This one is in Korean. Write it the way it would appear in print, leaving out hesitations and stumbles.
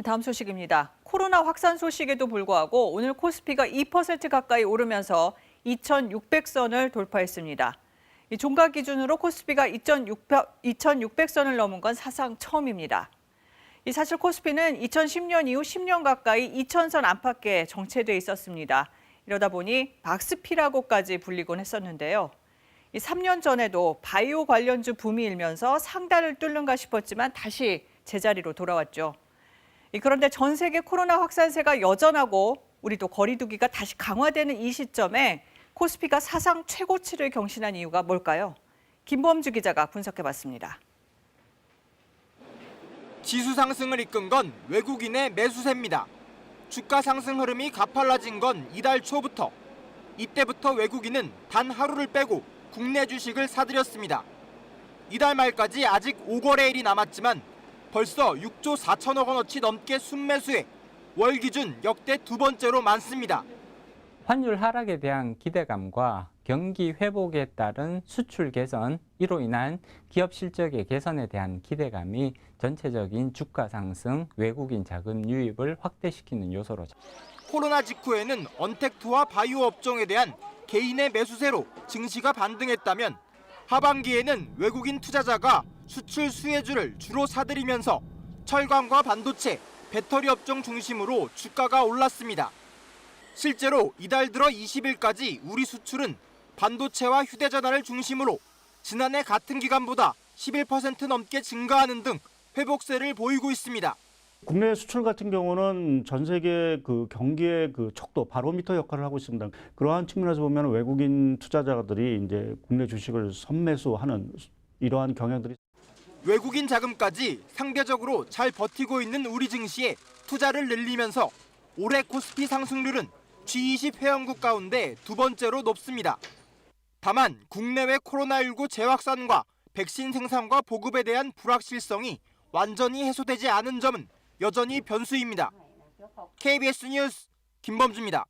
다음 소식입니다. 코로나 확산 소식에도 불구하고 오늘 코스피가 2% 가까이 오르면서 2,600선을 돌파했습니다. 이 종가 기준으로 코스피가 2,600선을 넘은 건 사상 처음입니다. 사실 코스피는 2010년 이후 10년 가까이 2,000선 안팎에 정체돼 있었습니다. 이러다 보니 박스피라고까지 불리곤 했었는데요. 3년 전에도 바이오 관련주 붐이 일면서 상단을 뚫는가 싶었지만 다시 제자리로 돌아왔죠. 그런데 전 세계 코로나 확산세가 여전하고 우리도 거리 두기가 다시 강화되는 이 시점에 코스피가 사상 최고치를 경신한 이유가 뭘까요? 김범주 기자가 분석해봤습니다. 지수 상승을 이끈 건 외국인의 매수세입니다. 주가 상승 흐름이 가팔라진 건 이달 초부터. 이때부터 외국인은 단 하루를 빼고 국내 주식을 사들였습니다. 이달 말까지 아직 5거래일이 남았지만 벌써 6조 4천억 원어치 넘게 순매수해 월 기준 역대 두 번째로 많습니다. 환율 하락에 대한 기대감과 경기 회복에 따른 수출 개선, 이로 인한 기업 실적의 개선에 대한 기대감이 전체적인 주가 상승, 외국인 자금 유입을 확대시키는 요소로. 코로나 직후에는 언택트와 바이오 업종에 대한 개인의 매수세로 증시가 반등했다면 하반기에는 외국인 투자자가 수출 수혜주를 주로 사들이면서 철강과 반도체, 배터리 업종 중심으로 주가가 올랐습니다. 실제로 이달 들어 20일까지 우리 수출은 반도체와 휴대전화를 중심으로 지난해 같은 기간보다 11% 넘게 증가하는 등 회복세를 보이고 있습니다. 국내 수출 같은 경우는 전 세계 경기의 척도, 바로미터 역할을 하고 있습니다. 그러한 측면에서 보면 외국인 투자자들이 이제 국내 주식을 선매수하는 이러한 경향들이. 외국인 자금까지 상대적으로 잘 버티고 있는 우리 증시에 투자를 늘리면서 올해 코스피 상승률은 G20 회원국 가운데 두 번째로 높습니다. 다만 국내외 코로나19 재확산과 백신 생산과 보급에 대한 불확실성이 완전히 해소되지 않은 점은 여전히 변수입니다. KBS 뉴스 김범주입니다.